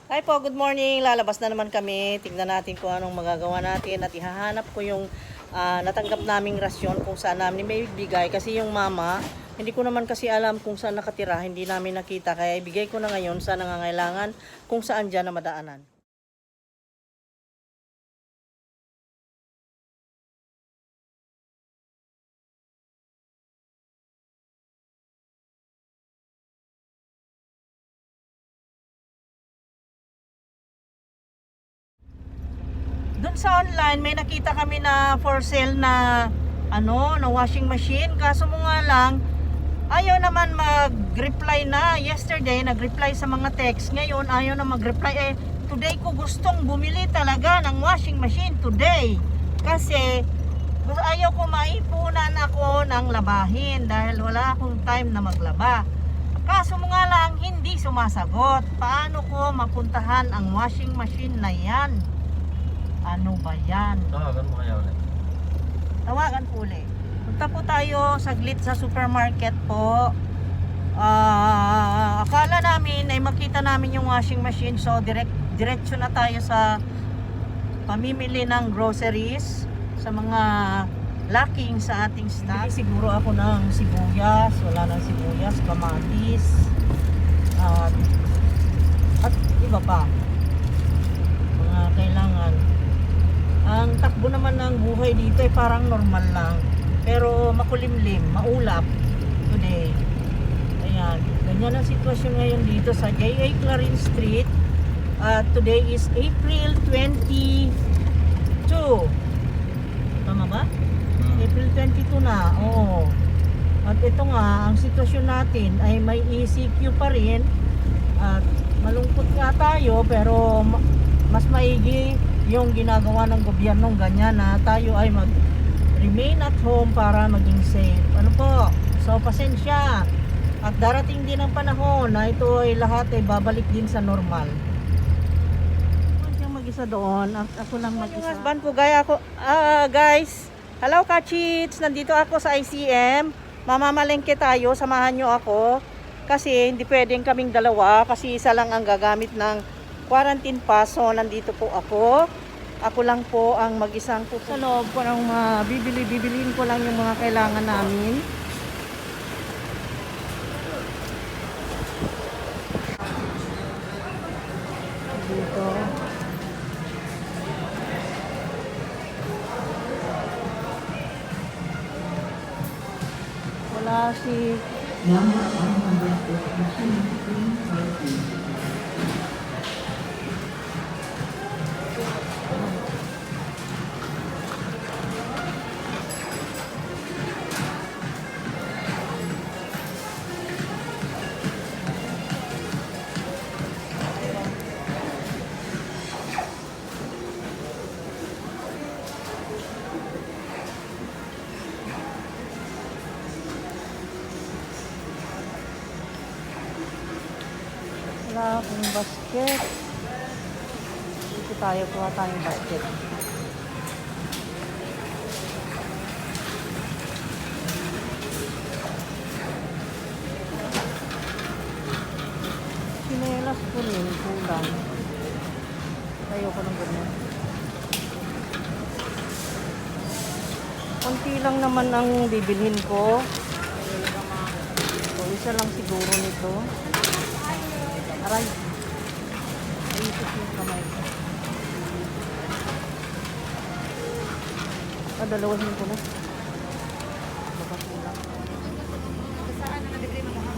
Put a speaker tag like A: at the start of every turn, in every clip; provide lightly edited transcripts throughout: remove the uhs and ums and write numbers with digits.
A: Hi po, good morning. Lalabas na naman kami. Tignan natin kung anong magagawa natin at ihahanap ko yung natanggap naming rasyon kung saan namin may bigay. Kasi yung mama, hindi ko naman kasi alam kung saan nakatira, hindi namin nakita. Kaya ibigay ko na ngayon sa nangangailangan kung saan dyan na madaanan. Doon sa online, may nakita kami na for sale na na washing machine. Kaso mo nga lang, ayaw naman mag-reply na. Yesterday, nag-reply sa mga text. Ngayon, ayaw na mag-reply. Today ko gustong bumili talaga ng washing machine today. Kasi, ayaw ko maipunan ako ng labahin dahil wala akong time na maglaba. Kaso mo nga lang, hindi sumasagot. Paano ko mapuntahan ang washing machine na yan? Ano ba yan?
B: Tawagan mo kaya ulit.
A: Tawagan po ulit. Punta po tayo saglit sa supermarket po. Akala namin ay makita namin yung washing machine. So diretso na tayo sa pamimili ng groceries sa mga lacking sa ating stock. Bili siguro ako ng sibuyas. Wala ng sibuyas, kamatis, at iba pa. Mga kailangan. Ang takbo naman ng buhay dito ay parang normal lang. Pero makulimlim, maulap today. Ayan, ganyan ang sitwasyon ngayon dito sa J.A. Clarin Street. Today is April 22. Tama ba? April 22 na, oo. At ito nga, ang sitwasyon natin ay may ECQ pa rin. At malungkot nga tayo, pero mas maigi yung ginagawa ng gobyernong ganyan na tayo ay mag-remain at home para maging safe. Ano po? So, pasensya. At darating din ang panahon na ito ay lahat ay babalik din sa normal. Yung mag-isa doon, ako lang mag-isa. Yung husband ko, gaya ako, guys, hello ka-cheats, nandito ako sa ICM. Mamamalengke tayo, samahan nyo ako. Kasi hindi pwedeng kaming dalawa, kasi isa lang ang gagamit ng quarantine pass. So nandito po ako. Ako lang po ang mag-isang po sa loob ko ng bibiliin ko lang yung mga kailangan namin. Dito. Wala si wala akong basket. Dito tayo, kuha tayong basket. Sinelas ko rin, kulang. Tayo ko ng ganyan. Konti lang naman ang bibilhin ko. So, isa lang siguro nito. Aray. Ayusip yung kamay ko. Dalawahin ko na. Baka kulang. Saan na nabigay mo mga?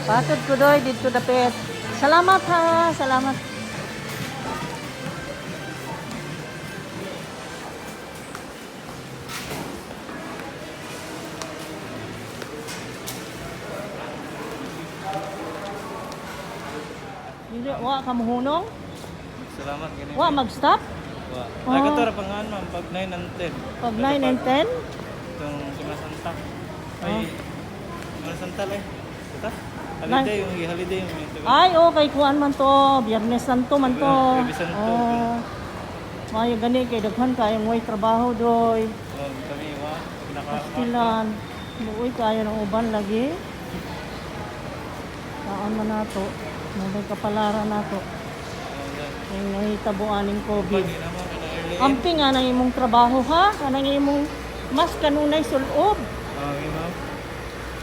A: Pasod ko doy dito dapit. Salamat ha, salamat. Hindi, wa ka mohunong?
B: Salamat gini.
A: Wa mag-stop?
B: Wa.
A: Oh.
B: Ay kato ra pangan ma'am pag 9 and 10.
A: Pag 9 and 10?
B: Itong Sumasanta. Ay
A: Oh.
B: Sumasanta eh. Kita? Holiday yung holiday yung ito.
A: Ay, okay, kuan man to. Biyernes Santo man to.
B: Biyernes Santo.
A: Oh. Mayo gani kay daghan kayong way trabaho doy.
B: Kami wa
A: Pastilan. Buoy kayo ng uban lagi. Saan man nato? May kapalaran nato. Ay nahitabuaning COVID. Ampi nga nang imong trabaho ha? Kanang imong mas kanunay sulob.
B: ma'am.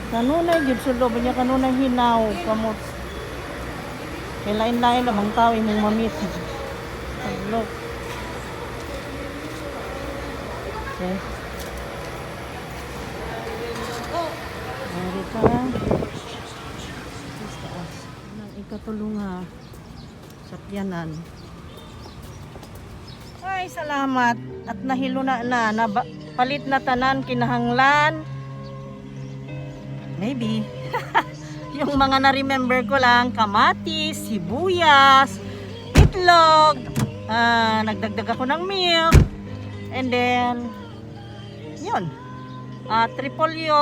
A: Kanunay gyud sulob niya kanunay hinaw kamot. Kay lain-lain lamang tao imong mamit. Look. Okay. Mari ka. Nang ikatulong ha. Sakyanan. Ay, salamat. At nahilo na palit na tanan kinahanglan. Maybe. Yung mga na-remember ko lang, kamatis, sibuyas, itlog, nagdagdag ako ng milk, and then, yun. Tripolyo,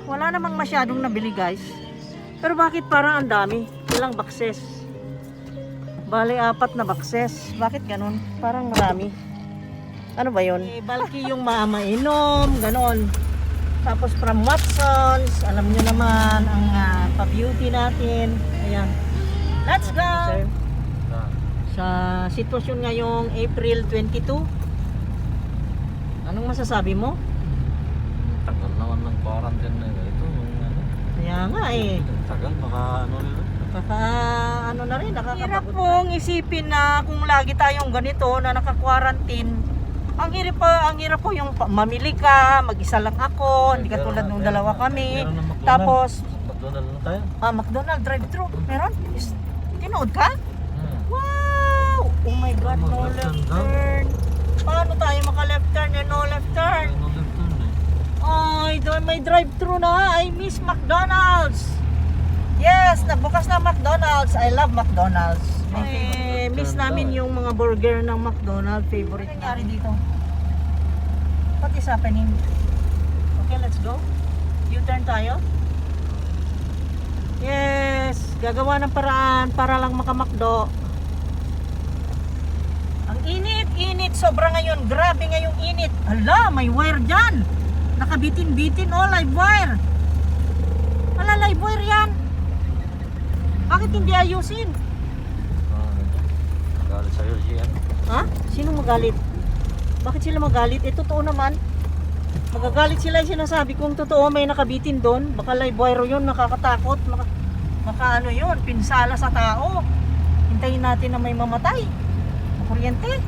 A: wala namang masyadong nabili guys. Pero bakit parang ang dami? Ilang boxes? Bale, 4 na boxes. Bakit ganun? Parang marami. Ano ba yun? Balki yung mainom, ganon. Tapos from Watsons, alam nyo naman ang pa-beauty natin. Ayan. Let's go! Sa sitwasyon ngayong April 22, anong masasabi mo?
C: Tagal naman ng quarantine na ito.
A: Kaya nga eh.
C: Tagal, baka ano nila.
A: Ano na rin, nakakapagod. Hirap pong isipin na kung lagi tayong ganito na naka-quarantine. Ang hirap po yung mamili ka, mag-isa lang ako, hindi katulad nung dalawa kami. Tapos,
C: McDonald's na tayo.
A: McDonald's drive-thru. Meron? Tinood ka? Wow! Oh my God, no left turn. Paano tayo maka-left turn and no left turn? Ay, doon may drive-thru na. I miss McDonald's. Yes, nagbukas na McDonald's. I love McDonald's. Miss namin yung mga burger ng McDonald's. Favorite nangyari dito. What is happening? Okay, let's go. U-turn tayo. Yes, gagawa ng paraan para lang makamakdo. Ang init. Sobra ngayon. Grabe ngayong init. Hala, may wire dyan. Nakabitin-bitin. Oh, live wire. Hala, live wire yan. Bakit hindi ayusin?
C: Magalit sa'yo siya.
A: Ha? Sino magalit? Bakit sila magalit? Totoo naman. Magagalit sila yung sinasabi kung totoo may nakabitin doon. Baka live wire yun, nakakatakot. Maka ano yun, pinsala sa tao. Hintayin natin na may mamatay. Kuryente.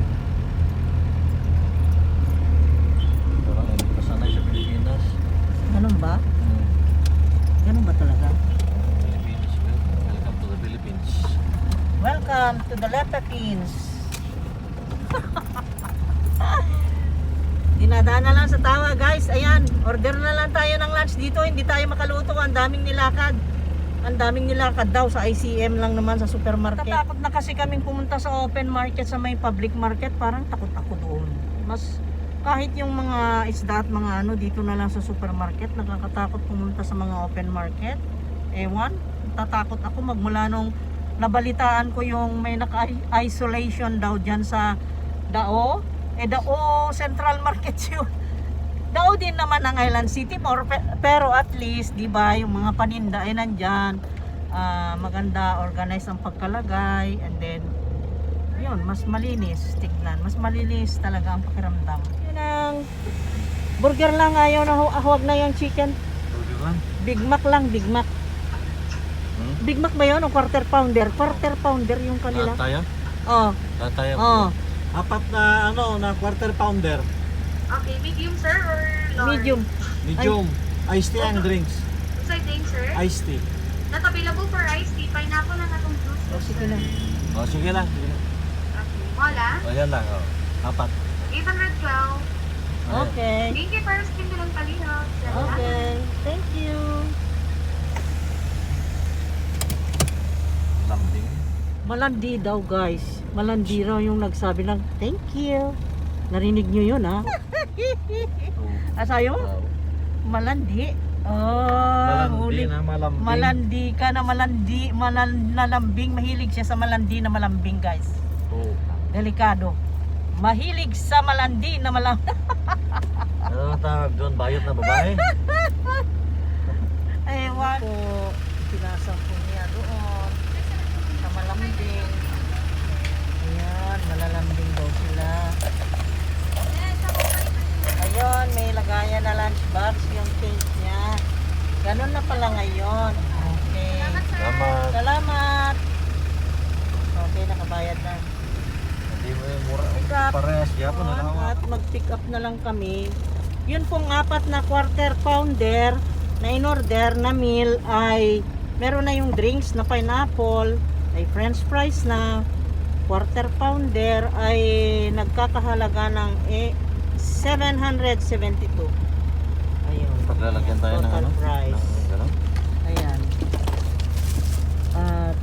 C: Parang hindi pa sanay sa Pilipinas.
A: Ganun ba? Ganun ba talaga?
C: Philippines, welcome to the Philippines.
A: Welcome to the Philippines. Dinadaan na lang sa tawa guys. Ayan, order na lang tayo ng lunch dito. Hindi tayo makaluto. Ang daming nilakad. Ang daming nilakad daw sa ICM lang naman sa supermarket. Tatakot na kasi kaming pumunta sa open market sa may public market. Parang takot ako doon. Mas kahit yung mga isda at mga ano dito na lang sa supermarket, nakakatakot pumunta sa mga open market. Ewan, tatakot ako magmula nung nabalitaan ko yung may naka-isolation daw dyan sa Dao. Dao Central Market yun. Dao din naman ang Island City pero at least, di ba, yung mga paninda ay nandyan. Maganda, organized ang pagkalagay, and then yun, mas malinis tignan. Mas malinis talaga ang pakiramdam. Yun ang burger lang, ayaw na huwag na yung chicken. Big Mac lang, Big Mac. Big Mac ba yun o quarter pounder? Quarter pounder yung kanila.
C: Tayo?
A: Oh.
C: Tayo.
A: Oh.
C: Apat na na quarter pounder.
D: Okay, medium sir or large?
A: Medium.
C: Medium. Iced tea and drinks.
D: Side thing sir?
C: Iced tea.
D: Not available for iced tea. Pineapple lang atong juice.
A: O, sige na.
C: Oh, sige lang. Sige lang.
D: Okay. Wala.
C: Oh, yan lang. Oh. 4.
D: 812.
A: Okay.
D: Thank you for asking tulong palihog.
A: Okay. Thank you.
C: Lambing.
A: Malandi daw guys. Malandi raw yung nagsabi ng thank you. Narinig nyo yun ha? Asayo? Malandi. Oh, huli.
C: Malandi na malambing.
A: Malandi ka na malandi. Malambing. Mahilig siya sa malandi na malambing guys.
C: Oh.
A: Delikado. Mahilig sa malandi na malambing.
C: Ano ang tawag doon? Bayot na babae?
A: Ewan ko. Pinasa ko niya doon. Sa malambing. Ayan, malalambing daw sila. Ayun, may lagayan na lunch box yung cake niya. Ganun na pala ngayon. Okay.
C: Salamat.
A: Salamat. Okay, nakabayad na.
C: Hindi mo yung mura.
A: Pick up.
C: Parehas. Yapon na lang.
A: At mag-pick up na lang kami. Yun pong 4 na quarter pounder na in-order na meal ay meron na yung drinks na pineapple, ay french fries na quarter pounder ay nagkakahalaga ng 772. Ayun.
C: Paglalagyan tayo ng
A: Total
C: ano?
A: price.
C: Ng gano'n?
A: Ayan. At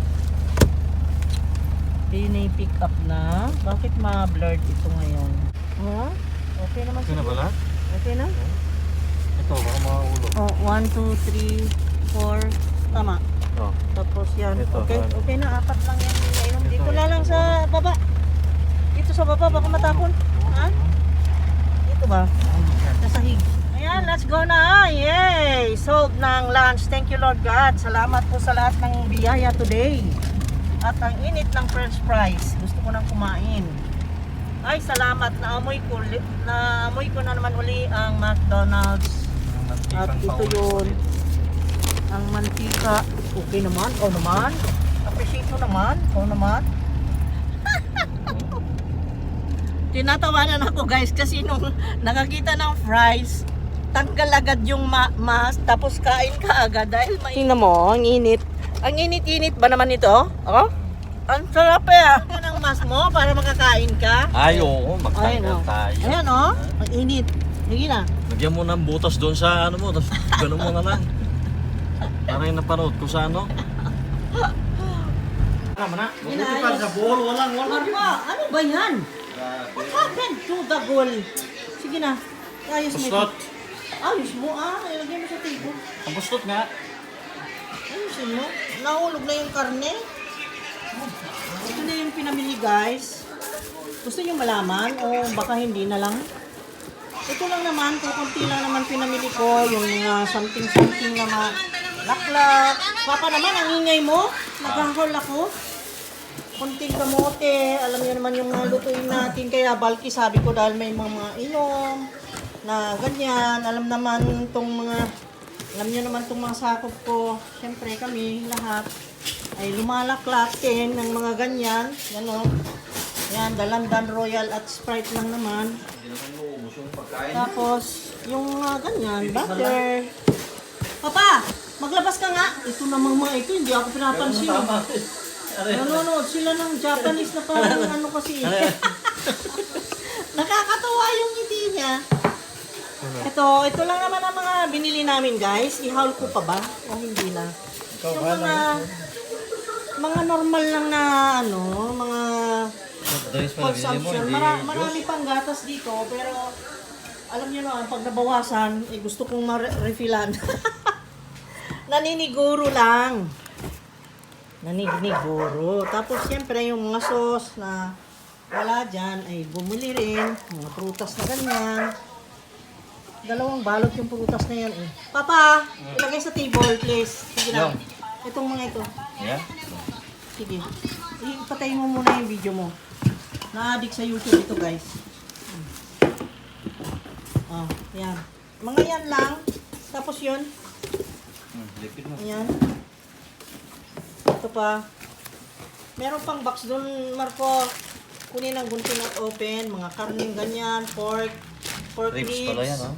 A: pick up na. Bakit ma-blurred ito ngayon? Huh? Okay naman
C: Okay na
A: siguro.
C: pala?
A: Okay na?
C: Ito, baka makaulo.
A: Oh, 1, 2, 3, 4. Tama.
C: Oh.
A: Tapos yan.
C: Ito,
A: Okay,
C: ano?
A: okay na. 4 lang yan. Inom
C: Ito,
A: dito na lang
C: ito.
A: sa baba. Dito sa baba, baka matapon. Ha? Dito ba? Sa sahig. Ayan, let's go na. Yay! Sold ng lunch. Thank you Lord God. Salamat po sa lahat ng biyaya today. At ang init ng french fries. Gusto ko nang kumain. Ay, salamat. Naamoy ko na naman uli ang McDonald's. At ito yun. Ang mantika. Okay naman. O naman. Appreciate mo naman. O naman. Tinatawanan ako guys kasi nung nakakita ng fries, tanggal agad yung mask tapos kain ka agad dahil tingnan mo, ang init. Ang init-init ba naman ito? Oh? Ang sarap eh. Yan ang mask mo para makakain ka.
C: Ay, oo.
A: Ayan
C: Magtanggal
A: o.
C: tayo.
A: Ayan o. Ang init. Sige na.
C: Lagyan mo ng butas doon sa ano mo. Tapos gano'n mo na lang. Para yung napanood ko sa ano. Tama na.
A: Sige na, ayos.
C: bowl. Walang.
A: Marwa, ano ba yan? What happened to the goal? Sige na. Ayos mo ito.
C: Bustot.
A: Ayos mo ah. Ilagay mo sa table.
C: Ang bustot nga.
A: Ayusin mo. Nahulog na yung karne. Ito na yung pinamili guys. Gusto nyo malaman o baka hindi na lang? Ito lang naman, kukunti lang naman pinamili ko. Yung mga something-something na mga laklak. Papa naman, ang ingay mo. Nag-haul ako. Kunting kamote. Alam niyo naman yung mga lutuin natin. Kaya bulky sabi ko dahil may mga inom na ganyan. Alam naman itong mga, alam niyo naman itong mga sakop ko. Siyempre kami lahat ay lumalaklak din ng mga ganyan. Yan o. Yan, Dalandan Royal at Sprite lang naman. Tapos, yung ganyan, butter. Papa, maglabas ka nga. Ito namang mga ito, hindi ako pinapansin. Nanonood sila ng Japanese na parang ano kasi. Nakakatawa yung ngiti niya. Ito lang naman ang mga binili namin guys. I-haul ko pa ba? O hindi na? Yung mga normal lang na ano, mga consumption. Marami pang gatas dito, pero alam niyo naman, pag nabawasan, gusto kong ma-refillan. Naniniguro lang. Naniniguro. Tapos, siyempre, yung mga sauce na wala dyan, ay bumili rin. Mga prutas na ganyan. 2 balot yung prutas na yan eh. Papa, ilagay sa table, please. Sige na. Itong mga ito.
C: Yeah?
A: Sige. Ipatayin mo muna yung video mo. Na-addict sa YouTube ito, guys. Oh, yan. Mga yan lang. Tapos yun.
C: Lipid mo.
A: Ayan. Ito pa. Meron pang box doon, Marco. Kunin ang gunting at open. Mga karning ganyan. Pork
C: Ribs pala yan,
A: ribs.
C: ha?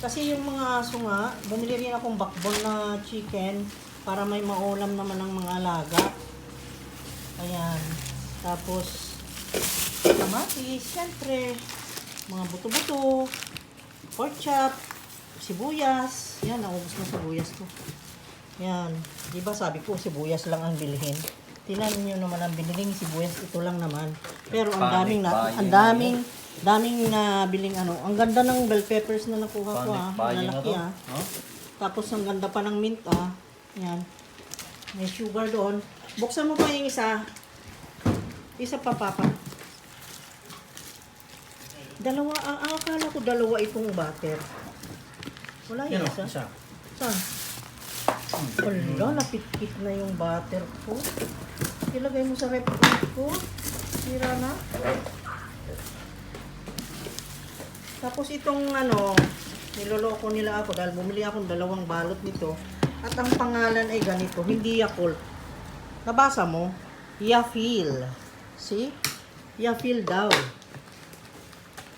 A: Kasi yung mga aso nga, bumili rin akong backbone na chicken. para may maulam naman ng mga alaga. Ayan. Tapos, kamatis, syempre, mga buto-buto, pork chop, sibuyas. Yan, naubos na sibuyas ko. Yan. Diba sabi ko, sibuyas lang ang bilhin. Tinan niyo naman ang biniling sibuyas, ito lang naman. Pero ang daming na biling ano. Ang ganda ng bell peppers na nakuha ko malalaki Tapos ang ganda pa ng mint Yan. May sugar doon. Buksan mo pa yung isa. Isa pa papa. Dalawa, akala ko dalawa itong butter. Wala yung isa. Saan? Wala, napit-pit na yung butter ko. Ilagay mo sa rep ko. Sira na. Tapos itong niloloko nila ako dahil bumili akong 2 balot nito. At ang pangalan ay ganito, hindi Yakult. Nabasa mo? Yafil. See? Yafil daw.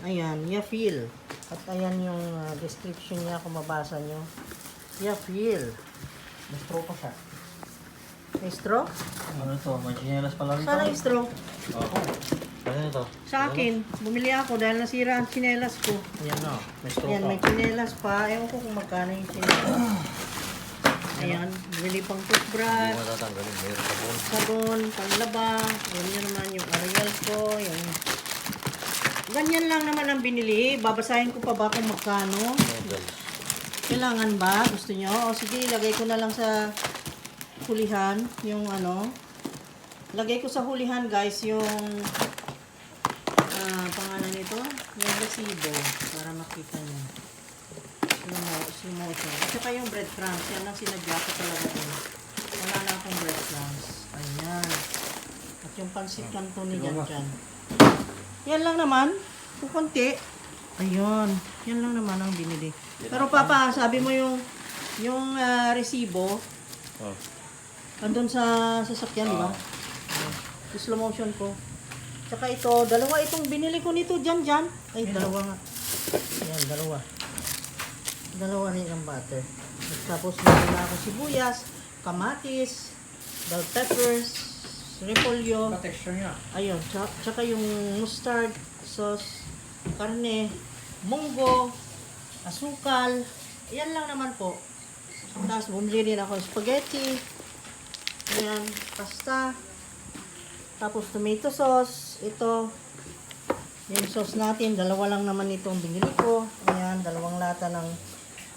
A: Ayan, Yafil. At ayan yung description niya kung mabasa nyo. Yafil. May straw pa siya. May straw?
C: Ano to? May chinelas pala rito.
A: Sana yung straw?
C: Oo. Ano ito?
A: Sa akin, bumili ako dahil nasira ang chinelas ko.
C: Ayan na. May straw
A: Ayan,
C: pa.
A: may chinelas pa. Ewan ko kung magkano yung chinelas. Ayan, bumili pang
C: Hindi
A: toothbrush,
C: mo matatanggalin. Mayroon sabon.
A: sabon, panlaba. Ayan nyo naman yung Ariel ko. Yung... Ganyan lang naman ang binili. Babasahin ko pa ba kung magkano?
C: Noodles.
A: Kailangan ba? Gusto nyo? O sige, ilagay ko na lang sa hulihan yung lagay ko sa hulihan guys yung pangalan nito yung resibo para makita nyo slow motion at saka yung breadcrumbs yan ang sinadya ko talaga wala na akong breadcrumbs ayan at yung pansit canton ni dyan yan lang naman kung konti ayun yan lang naman ang binili pero papa sabi mo yung resibo andun sa sasakyan, di ba? Slow motion ko. Tsaka ito, 2 itong binili ko nito dyan. Ay, 2 nga. Ayan, 2. 2 rin ang butter. Tapos, meron na ako sibuyas, kamatis, bell peppers, repolyo.
B: Texture niya.
A: Ayun, tsaka yung mustard, sauce, karne, munggo, asukal. Yan lang naman po. Tapos, bumili rin ako ng spaghetti. Ayan, pasta. Tapos tomato sauce. Ito. Yung sauce natin. 2 lang naman itong binili ko. Ayan, 2 lata ng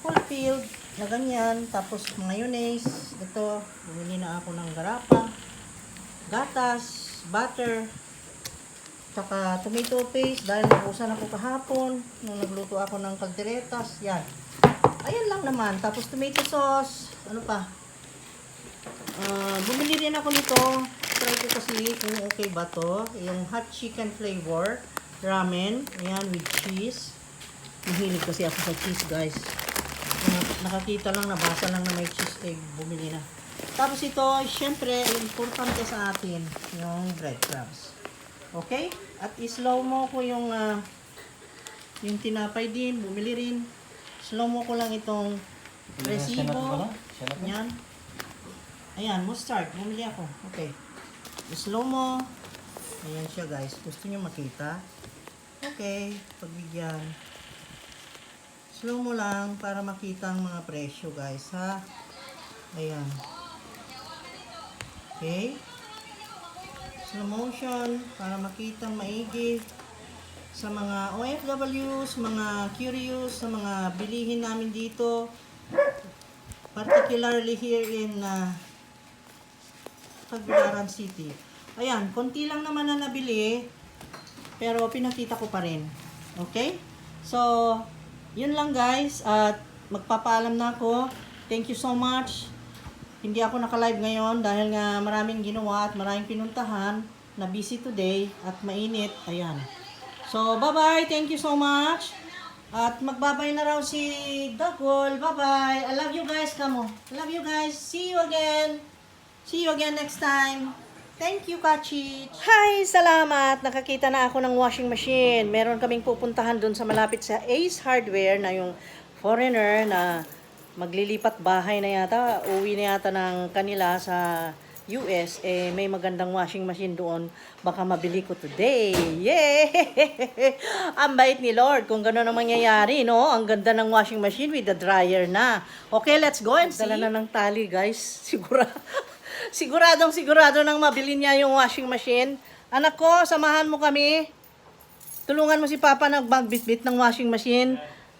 A: whole field na ganyan. Tapos mayonnaise. Ito. Bumili na ako ng garapa. Gatas. Butter. Tsaka tomato paste. Dahil nabusan ako kahapon. Nung nagluto ako ng kalderetas. Yan. Ayan lang naman. Tapos tomato sauce. Ano pa? Bumili rin ako nito. Try ko kasi kung okay ba to. Yung hot chicken flavor. Ramen. Ayan, with cheese. Mahilig kasi ako sa cheese, guys. Nakakita lang, nabasa lang na may cheese egg. Bumili na. Tapos ito, syempre, importante sa atin. Yung breadcrumbs. Okay? At slow mo ko yung tinapay din. Bumili rin. Slow mo ko lang itong resibo. Ayan. Ayan, mustard. Bumili ako. Okay. Slow mo. Ayan siya, guys. Gusto nyo makita? Okay. Pagbigyan. Slow mo lang para makita ang mga presyo, guys, ha? Ayan. Okay. Slow motion para makita maigi sa mga OFWs, mga curious, sa mga bilihin namin dito. Particularly here in Tagbilaran City. Ayan, konti lang naman na nabili, pero pinakita ko pa rin. Okay? So, yun lang guys, at magpapaalam na ako. Thank you so much. Hindi ako naka-live ngayon dahil nga maraming ginawa at maraming pinuntahan na busy today at mainit. Ayan. So, bye-bye. Thank you so much. At magbabay na raw si Dagol. Bye-bye. I love you guys. Kamo. I love you guys. See you again. See you again next time. Thank you, Kachich. Hi! Salamat! Nakakita na ako ng washing machine. Meron kaming pupuntahan dun sa malapit sa Ace Hardware na yung foreigner na maglilipat bahay na yata, uwi na yata ng kanila sa US, eh may magandang washing machine doon, baka mabili ko today. Yay! Ang bait ni Lord kung gano'n ang mangyayari, no? Ang ganda ng washing machine with the dryer na. Okay, let's go and see. Dala na ng tali, guys. Sigurado nang mabili niya yung washing machine. Anak ko, samahan mo kami. Tulungan mo si Papa nagbitbit ng washing machine.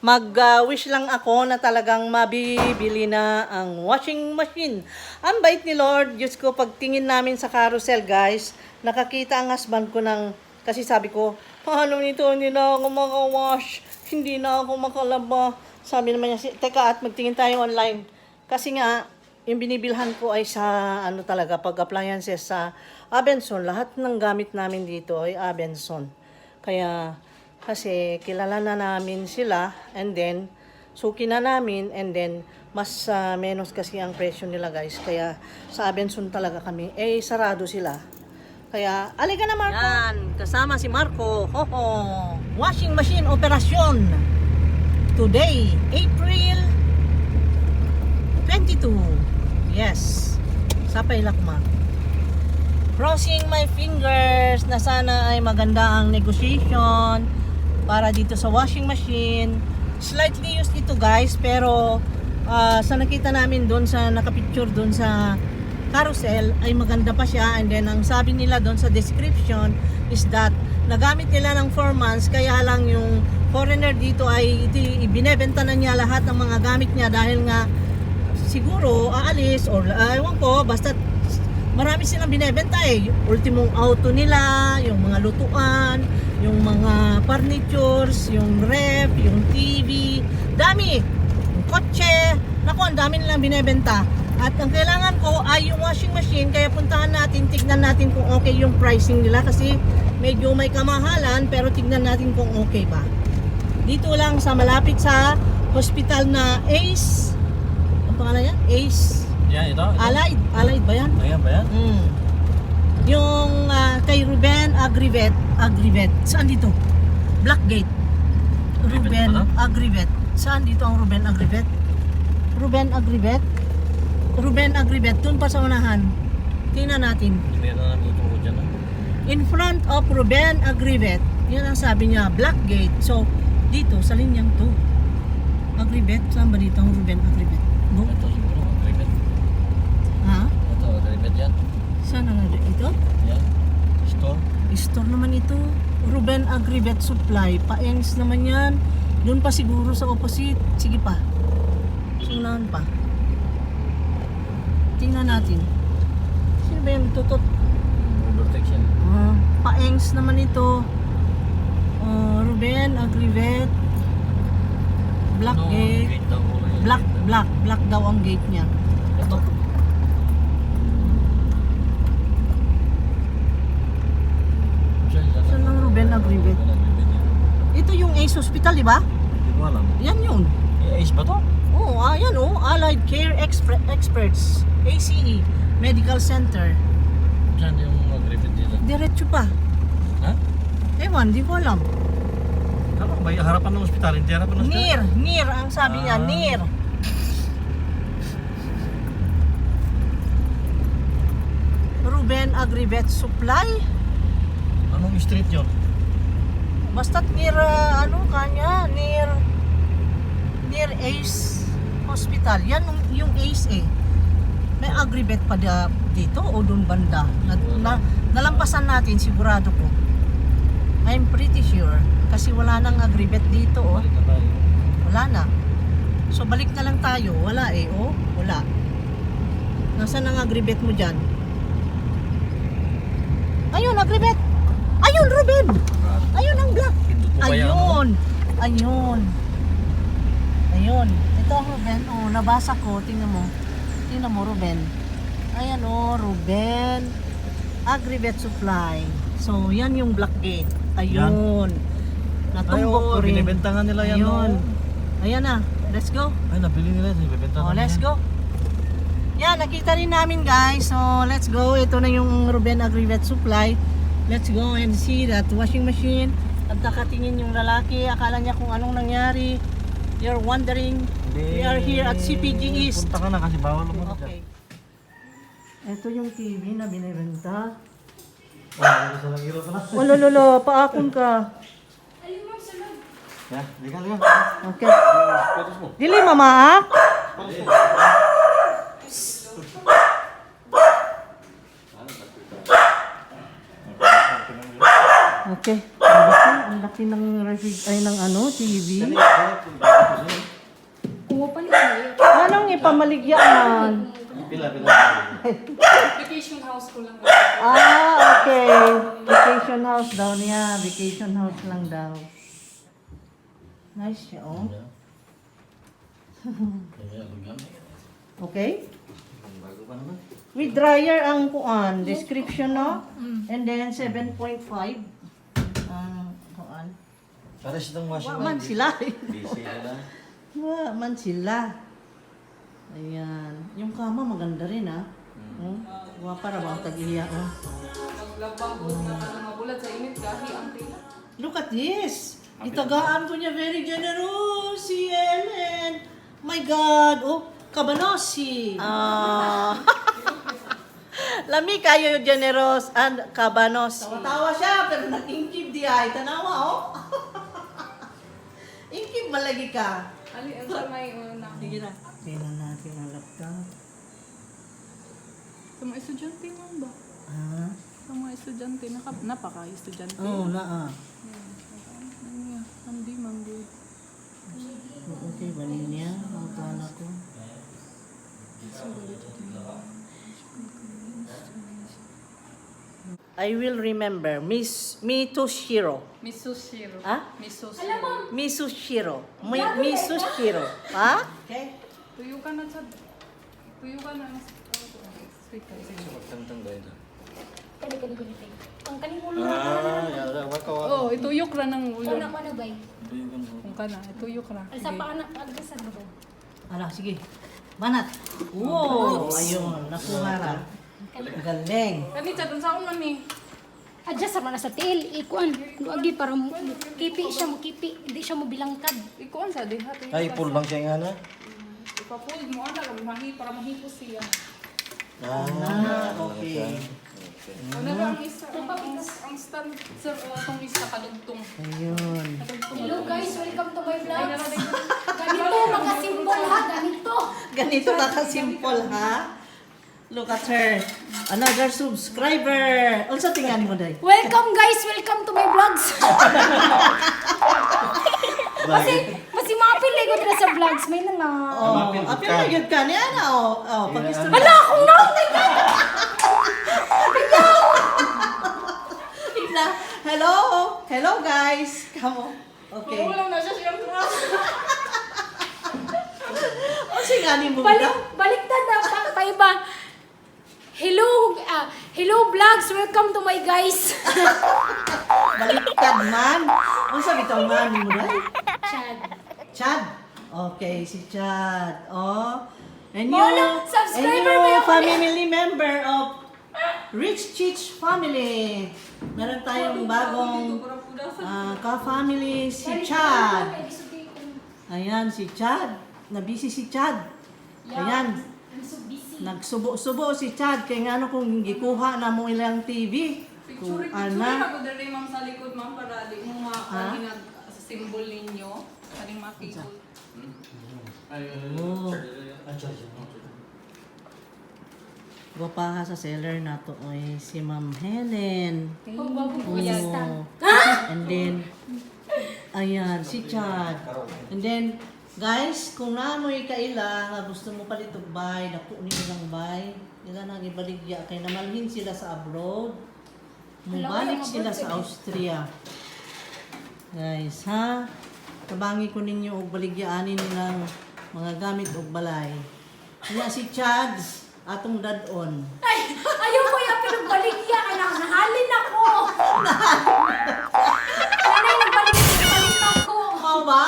A: Mag-wish lang ako na talagang mabibili na ang washing machine. Ang bait ni Lord, Diyos ko, pagtingin namin sa carousel, guys, nakakita ang husband ko ng, kasi sabi ko, paano nito, hindi na ako makawash, hindi na ako makalaba. Sabi naman niya, teka at magtingin tayo online. Kasi nga, yung binibilhan ko ay sa, ano talaga, pag-appliances sa Abenson. Lahat ng gamit namin dito ay Abenson. Kaya, kasi kilala na namin sila and then suki na namin and then mas menos kasi ang presyo nila guys. Kaya sa Abenson talaga kami. Eh sarado sila. Kaya alika na Marco. Yan, kasama si Marco. Hoho. Washing machine operasyon. Today, April 22. Yes. Sapay lakma. Crossing my fingers na sana ay maganda ang negotiation para dito sa washing machine. Slightly used ito guys, pero sa nakita namin doon sa nakapicture doon sa carousel ay maganda pa siya. And then ang sabi nila doon sa description is that nagamit nila ng 4 months, kaya lang yung foreigner dito ay ibinebenta na niya lahat ng mga gamit niya dahil nga siguro aalis or ewan ko, basta marami silang binebenta eh. Ultimong auto nila, yung mga lutuan, yung mga furnitures, yung ref, yung TV, dami. Yung kotse, naku, ang dami nilang binebenta. At ang kailangan ko ay yung washing machine, kaya puntahan natin, tignan natin kung okay yung pricing nila kasi medyo may kamahalan, pero tignan natin kung okay ba. Dito lang sa malapit sa hospital na Ace. Ang pangalan yan? Ace.
C: Yan, ito.
A: Allied ba yan?
C: Ayan ba yan?
A: Yung kay Ruben Agrivet. Saan dito? Blackgate. Ruben Agrivet. Saan dito ang Ruben Agrivet? Ruben Agrivet. Doon pa sa unahan. Tingnan natin.
C: Hindi na namin ito ko dyan.
A: In front of Ruben Agrivet. Yan ang sabi niya, Blackgate. So, dito, sa linyang to. Agrivet. Saan ba dito ang Ruben Agrivet? Go.
C: Ito siguro, agreement.
A: Ha?
C: Ito, agreement yan.
A: Saan ang ito?
C: Yan. Store.
A: Store naman ito. Ruben Agrivet Supply. Paengs naman yan. Doon pa siguro sa opposite. Sige pa. Sunahan pa. Tingnan natin. Sino ba yung tutot?
C: Protection.
A: Paengs naman ito. Ruben Agrivet. Blackgate.
C: Gate daw ko na yun.
A: Black daw ang gate niya.
C: Ito.
A: Saan ang Ruben Agrivet? Ito yung Ace Hospital, di ba?
C: Hindi ko alam.
A: Yan yun.
C: Ace ba to?
A: Oh, ayan oh. Allied Care Experts. ACE. Medical Center.
C: Saan yung agreement dito?
A: Diretso pa.
C: Ha?
A: Ewan, di ko alam.
C: Ano ba? Harapan ng ospital? Hindi harapan ng ospital?
A: Near ang sabi niya, near. Ruben Agrivet Supply.
C: Anong street yun?
A: Basta't near, near Ace Hospital. Yan yung Ace eh. May Agrivet pa dito o doon banda. Nalampasan natin, sigurado ko. I'm pretty sure. Kasi wala nang Agrivet dito oh.
C: Balik na tayo.
A: Wala na. So balik na lang tayo. Wala eh oh. Wala. Nasaan ang Agrivet mo dyan? Ayun, Agrivet! Ayun, Ruben! Ayun ang black!
C: Pindot mo ba yan?
A: Ayun. Ito ang Ruben. Oh, nabasa ko. Tingnan mo, Ruben. Ayan oh, Ruben Agrivet Supply. So, yan yung Blackgate. Ayun. Natumbok ko rin.
C: Binibenta nga nila yan.
A: Ayun.
C: No?
A: Ayan na. Let's go.
C: Ay, nabili nila. Binibenta
A: Oh,
C: na
A: let's
C: yan.
A: go. Yan, nakita rin namin guys. So, let's go. Ito na yung Ruben Agrivet Supply. Let's go and see that washing machine. At nakatingin yung lalaki. Akala niya kung anong nangyari. You're wondering We are here at CPG East.
C: Punta ka na kasi bawal naman dyan.
A: Okay. Ito yung TV na binibenta.
C: Gusto lang ilaw pala.
A: Oh, lolo, paakon ka.
C: Yan, liga.
A: Okay. Dili mamaak. Okay. Ang laki ng ng ano, TV.
E: Kumupalit na yun.
A: Anong ipamaligyan?
C: Pila.
E: Vacation house ko lang.
A: Okay. Vacation house daw niya. Vacation house lang daw. Nice siya, oh. Okay.
C: Bago pa naman.
A: With dryer ang kuan, description, no? And then 7.5 ang kuan.
C: Para sitang washing
A: Man sila.
C: Busy na.
A: Man sila. Ayan. Yung kama maganda rin, ha? Para ba ang tag-iya, oh.
E: Naglabang ko na mabulat sa init kahit ang tila.
A: Look at this. Itagaan ko niya, very generous, si Ellen. My God. Oh, kabanosi. Lami kayo generous and kabanos. Tawa siya, pero nag-inkib di ay. Tanawa, oh. Inkib malagi ka.
E: Ali, ang sa may una.
A: Sige na. Tingnan natin ang laptop.
E: Sa mga estudyante mo ba?
A: Ah,
E: Sa mga estudyante, napaka-estudyante.
A: oo na, ah.
E: Hindi man good.
A: Okay, balin niya. Ang kala ko. I will remember. Mitoshiro.
E: Misushiro.
A: Ha?
E: Misushiro.
A: Misushiro. Misushiro. Ha? Okay.
E: Tuyo ka na sa... Tuyo ka na. Sweet ka.
C: Magtantang ba ito?
F: Ang kanimulo
C: Yan. Waka.
E: Oo, ituyok ra ng ulo.
F: na ko na bay.
E: Kung ka na, ituyok ra.
F: Al sa paanak agdasan mo ba?
A: Ala, sige. Banat. Wow! Ayun, nakuha ra. Galing.
E: Kanita, dun sa akong mani.
F: Adjust naman na sa tail. Ikuan. Luagi para kipi siya mo kipi. Hindi siya mo bilangkad.
E: Ikuan sa diha. tuyo
C: Ay,
E: ka
C: full
E: sa-
C: bang siya nga na?
E: Ipapull mo ana para mahipos siya.
A: Okay.
E: Ano lang ang isa? Ang stand sir atong isa kadugtong.
A: Ayun.
F: Hello guys, welcome to my vlog. Ganito, mga symbol ha. Ganito.
A: Ganito ka-simple, ha? Look at her. Another subscriber. Unsa tingnan mo, day?
F: Welcome guys, welcome to my vlogs. Kasi mapili ko dito sa vlogs. May na nga.
A: Oh, apil na yun ka niya na, oh. Oh, pag-istorya.
F: Wala akong na.
A: Tignan. Hello. Hello, guys. Kamo. Okay.
E: Wala na siya siyang
A: O, singanin mo ba?
F: Baliktad na pa iba. Hello, hello vlogs. Welcome to my guys.
A: Baliktad man. Ang sabi ito, mami mo, day?
F: Chad.
A: Chad. Okay, si Chad. Oh. And
F: Molo, subscriber
A: and
F: ba
A: you
F: ako?
A: family member of Rich Chich Family. Meron tayong bagong ka-family, si Chad. Ayan, si Chad. Nabisi si Chad. Ayan.
F: I'm so busy.
A: Nagsubo-subo si Chad. Kaya nga ano kung gikuha na mo ilang TV.
E: Picture
A: Ana.
E: ako dali ma'am sa likod ma'am para di mo makinag sa symbol ninyo. Kaning makikot.
A: Oh. Guwapaha sa seller na to ay si Ma'am Helen. Oh. And then, ayan, si Chad. And then, guys, kung naamoy kaila nga gusto mo palit og bay, dako ni ilang bay, nila nang ibaligya kay namalhin sila sa abroad. Mubalik sila sa Austria. Guys, ha? Tabangi ko ninyo og baligyaanin nilang mga gamit og balay. Kaya si Chad, atong dadon.
F: Ay, ayaw ko yung pinagbaligya. Anak, nahalin ako. Nanay, nagbalik ako.
A: Mau ba?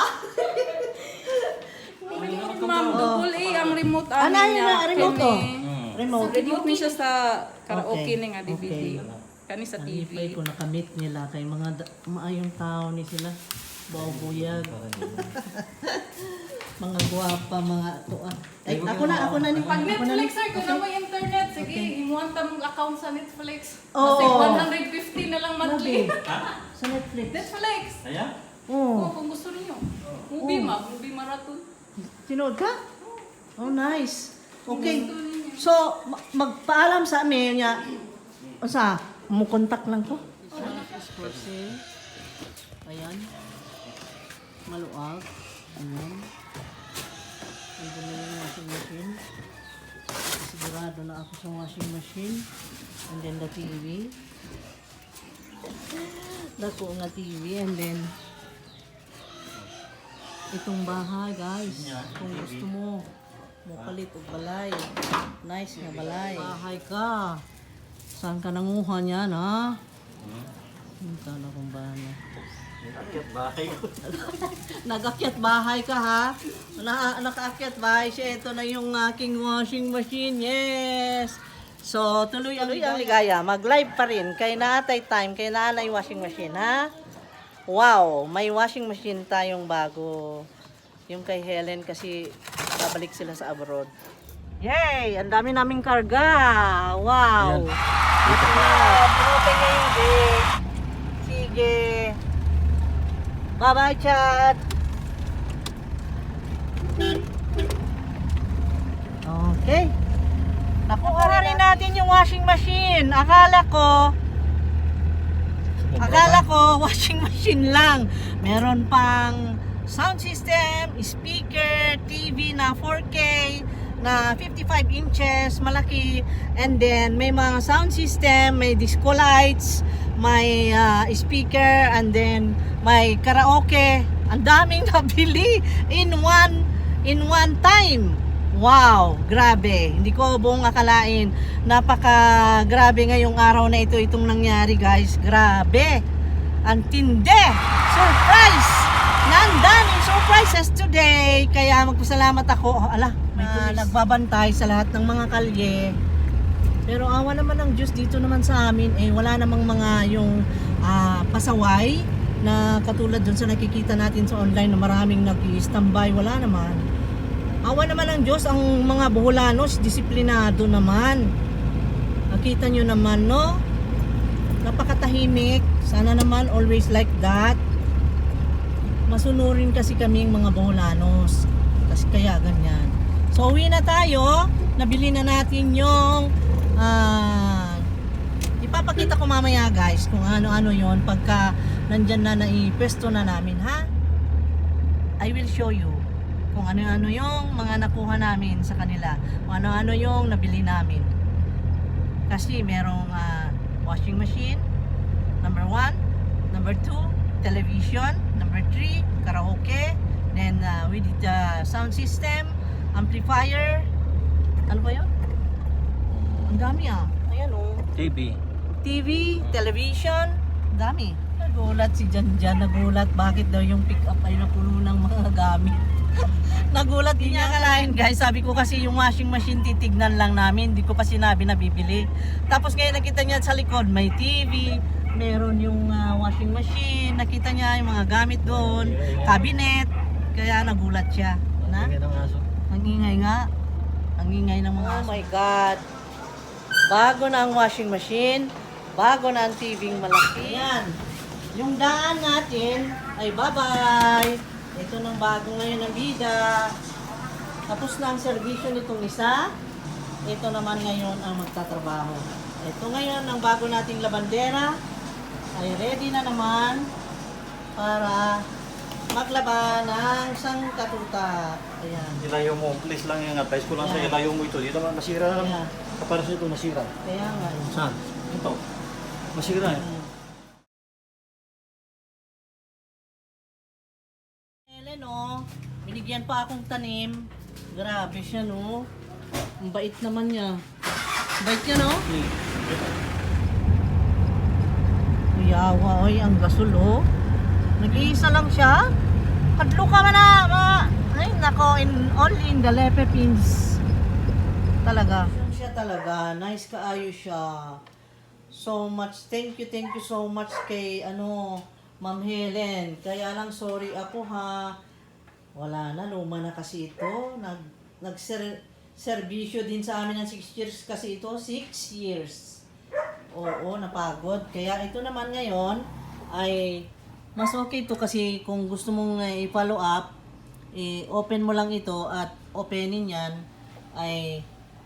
E: Ma'am, double A ang remote
A: Ano
E: ani
A: yun
E: niya.
A: na remote to?
E: Kani-
A: Remote.
E: Remote ni siya sa karaoke
A: Okay.
E: ni nga DVD.
A: Okay.
E: Kani sa
A: Nalipay
E: TV.
A: ko nakamit nila kay mga maayong tao ni sila. Bobo yan. Mga guwapa, mga tuwa. Ay, ako na ni.
E: Pag
A: Ako na
E: Netflix,
A: ni.
E: sir, kung na may internet, sige, himuan ta mong account sa Netflix.
A: Oo.
E: Kasi 150 na lang monthly.
A: Sa Netflix.
E: Netflix!
C: Ayan?
E: Oo,
A: Oh.
E: kung gusto niyo. Movie marathon.
A: Sinood ka? Oh, nice. Okay.
E: Gusto niyo.
A: So, magpaalam sa amin niya. O sa, mukontak lang ko. For sale. Ayan. Maluag. Ayan. Ito na yung washing machine. Sigurado na ako sa washing machine. And then the TV. Dako nga TV. And then, itong bahay, guys. Kung gusto mo, palit o balay. Nice nga balay. Bahay ka. Saan ka nanguha niyan, ha? Hinta na kung bahala.
C: Nakakyat bahay ko.
A: Nag-akyat bahay ka, ha? Naka-akyat bahay siya. Ito na yung aking washing machine. Yes! So, tuloy ang ligaya. Mag-live pa rin. Kay naatay time, kay nanay washing machine, ha? Wow! May washing machine tayong bago. Yung kay Helen kasi babalik sila sa abroad. Yay! Ang dami naming karga. Wow! Ito na. Bunutin niya yung day. Sige. Bye-bye, chat. Okay. Nakuha na rin natin yung washing machine. Akala ko washing machine lang. Meron pang sound system, speaker, TV na 4K, na 55 inches, malaki. And then, may mga sound system, may disco lights, may speaker, and then, may karaoke. Ang daming nabili in one time. Wow, grabe. Hindi ko buong akalain. Napaka grabe ngayong araw na ito itong nangyari, guys. Grabe. Ang tindi. Surprise! Nandaming surprises today. Kaya magpasalamat ako. Ala, may nagbabantay sa lahat ng mga kalye. Pero awa naman ng Diyos dito naman sa amin. Wala namang mga yung pasaway na katulad dun sa nakikita natin sa online na maraming nag-i-standby. Wala naman. Awa naman ng Diyos, ang mga Boholanos, disiplinado naman. Nakita nyo naman, no? Napakatahimik. Sana naman always like that. Masunurin kasi kaming mga Boholanos. Kasi kaya ganyan. So, uwi na tayo. Nabili na natin yung ipapakita ko mamaya, guys, kung ano-ano yon pagka nandyan na naipesto na namin, ha? I will show you kung ano-ano yung mga nakuha namin sa kanila, kung ano-ano yung nabili namin. Kasi merong washing machine, number 1, number 2, television, number 3, karaoke, then with the sound system, amplifier, ano ba yun? Ang dami ayan
C: TV.
A: TV, television, ang dami. Nagulat si Janjan, nagulat bakit daw yung pick up ay napuno ng mga gamit. Nagulat din niya akalain, guys. Sabi ko kasi yung washing machine titignan lang namin, hindi ko pa sinabi na bibili. Tapos ngayon nakita niya sa likod may TV, meron yung washing machine, nakita niya yung mga gamit doon, cabinet, kaya nagulat siya. Na? Ang ingay nga. Ang ingay ng mga aso. Oh my God. Bago na ang washing machine, bago na ang TV malaki. Ayan. Yung daan natin ay bye-bye. Ito nang bago ngayon ang bida. Tapos na ang servisyo nitong isa. Ito naman ngayon ang magtatrabaho. Ito ngayon ang bago nating labandera ay ready na naman para maglaba ng sangkatuta. Ayan.
C: Ilayo mo, please lang yung advice ko lang sa ilayo mo ito. Dito naman masira na lang.
A: Ayan.
C: Para sa ito nasira.
A: Kaya nga.
C: Saan? Ito. Masira eh.
A: Helen, oh, binigyan pa akong tanim. Grabe siya, no? Ang bait naman niya. Bait niya, no? Kuyawa, oy, ang gasol, oh. Nag-iisa lang siya. Kadlo ka man na. Ay, nako, only in the Philippines. Talaga. Siya talaga. Nice kaayo siya. So much. Thank you so much kay, Ma'am Helen, kaya lang sorry ako ha. Wala na, luma na kasi ito. Serbisyo din sa amin ng 6 years kasi ito. 6 years. Oo, napagod. Kaya ito naman ngayon ay mas okay ito kasi kung gusto mong i-follow up, open mo lang ito at openin yan ay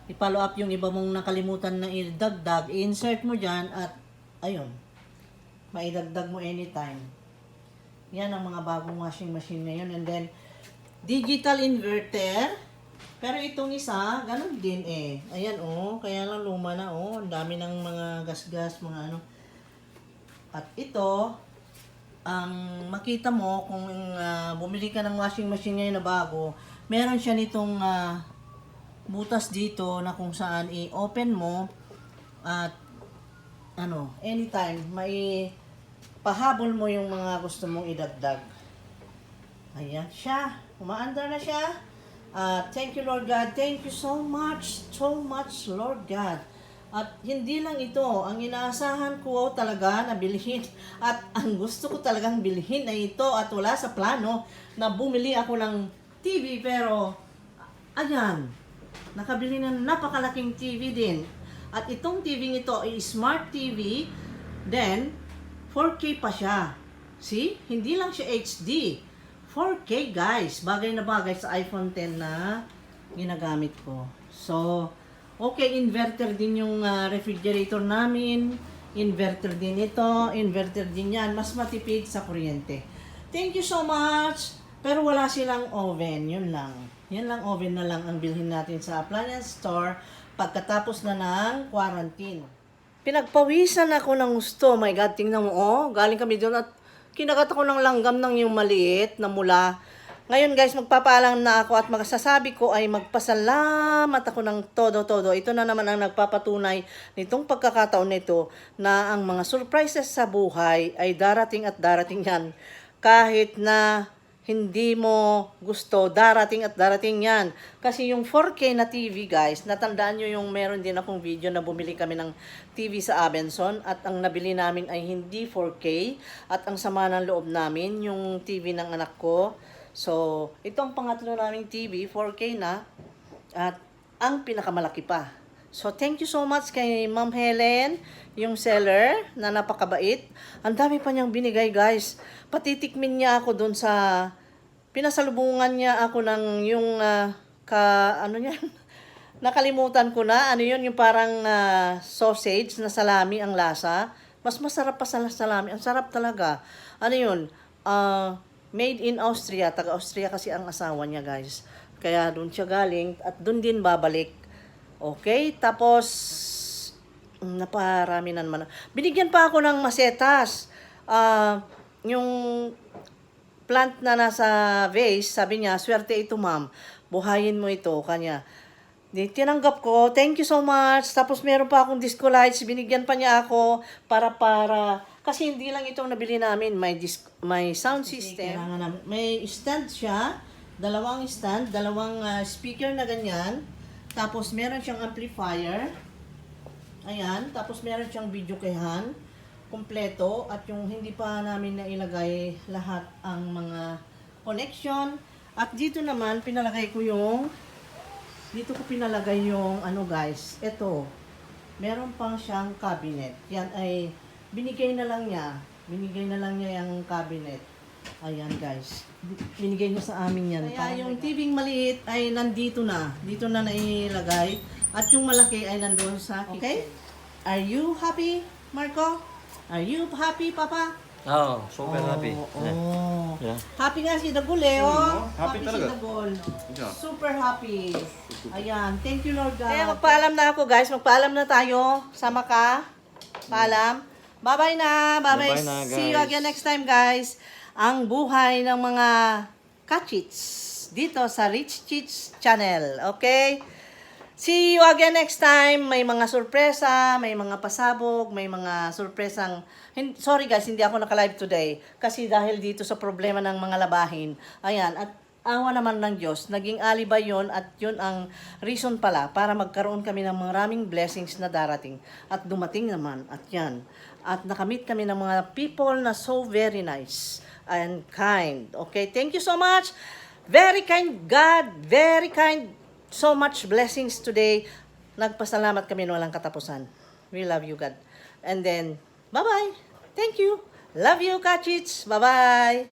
A: i-follow up yung iba mong nakalimutan na idagdag, i-insert mo dyan at ayun, maidagdag mo anytime. Yan ang mga bagong washing machine ngayon. And then, digital inverter. Pero itong isa, ganun din eh. Ayan kaya lang luma na ang dami ng mga gas-gas, mga ano. At ito, ang makita mo kung bumili ka ng washing machine ngayon na bago, meron siya nitong butas dito na kung saan i-open mo at anytime may pahabol mo yung mga gusto mong idagdag. Ayan siya. Umaandar na siya. Thank you Lord God. Thank you so much, Lord God. At hindi lang ito, ang inaasahan ko talaga na bilhin at ang gusto ko talagang bilhin ay ito at wala sa plano na bumili ako ng TV pero ayan, nakabili ng napakalaking TV din. At itong TV ito ay smart TV, then 4K pa siya. See? Hindi lang siya HD. 4K guys. Bagay na bagay sa iPhone 10 na ginagamit ko. So, okay, inverter din yung refrigerator namin. Inverter din ito. Inverter din yan. Mas matipid sa kuryente. Thank you so much. Pero wala silang oven. Yun lang. Yan lang, oven na lang ang bilhin natin sa appliance store pagkatapos na ng quarantine. Pinagpawisan ako ng gusto. My God, tingnan mo, galing kami doon at kinagat ako ng langgam ng yung maliit na mula. Ngayon guys, magpapaalam na ako at magsasabi ko ay magpasalamat ako ng todo-todo. Ito na naman ang nagpapatunay nitong pagkakataon nito na ang mga surprises sa buhay ay darating at darating yan. Kahit na hindi mo gusto, darating at darating yan. Kasi yung 4K na TV guys, natandaan nyo yung meron din akong video na bumili kami ng TV sa Abenson at ang nabili namin ay hindi 4K at ang sama ng loob namin, yung TV ng anak ko. So, itong pangatlo naming TV, 4K na at ang pinakamalaki pa. So, thank you so much kay Ma'am Helen, yung seller na napakabait. Ang dami pa niyang binigay, guys. Patitikmin niya ako dun sa pinasalubungan niya ako ng yung nakalimutan ko na. Ano yun, yung parang sausage na salami ang lasa. Mas masarap pa sa salami. Ang sarap talaga. Ano yun? Made in Austria. Taga-Austria kasi ang asawa niya, guys. Kaya dun siya galing at dun din babalik. Okay, tapos naparami na naman. Binigyan pa ako ng masetas. Yung plant na nasa vase, sabi niya, swerte ito ma'am. Buhayin mo ito, kanya. Tinanggap ko, thank you so much. Tapos meron pa akong disco lights, binigyan pa niya ako para kasi hindi lang itong nabili namin, may sound system. May stand siya, dalawang stand, dalawang speaker na ganyan. Tapos, meron siyang amplifier. Ayan. Tapos, meron siyang video kayhan. Kompleto. At yung hindi pa namin nailagay lahat ang mga connection. At dito naman, pinalagay ko yung dito ko pinalagay yung guys. Ito. Meron pang siyang cabinet. Yan ay binigay na lang niya. Binigay na lang niya yung cabinet. Ayan guys. Binigay niya sa amin yan. Kaya yung TV maliit ay nandito na. Dito na nailagay. At yung malaki ay nandoon sa kitchen. Okay? Are you happy, Marco? Are you happy, Papa?
C: Oo, super happy. Yeah.
A: Happy nga si Dagol eh,
B: Happy talaga.
A: si Dagol.
B: Yeah.
A: Super happy. Ayan. Thank you, Lord God. Kaya magpaalam na ako guys. Magpaalam na tayo. Sama ka. Paalam. Bye-bye na. Bye-bye.
C: Bye-bye na, guys.
A: See you again next time, guys. Ang buhay ng mga kachits dito sa Rich Chits Channel. Okay? See you again next time. May mga sorpresa, may mga pasabog, may mga sorpresang... Sorry guys, hindi ako naka-live today. Kasi dahil dito sa problema ng mga labahin. Ayan. At awa naman ng Diyos, naging alibay yon at yun ang reason pala para magkaroon kami ng maraming blessings na darating. At dumating naman at yan. At nakamit kami ng mga people na so very nice and kind. Okay, thank you so much. Very kind God, very kind. So much blessings today. Nagpasalamat kami ng walang katapusan. We love you, God. And then, bye-bye. Thank you. Love you, Kachits. Bye-bye.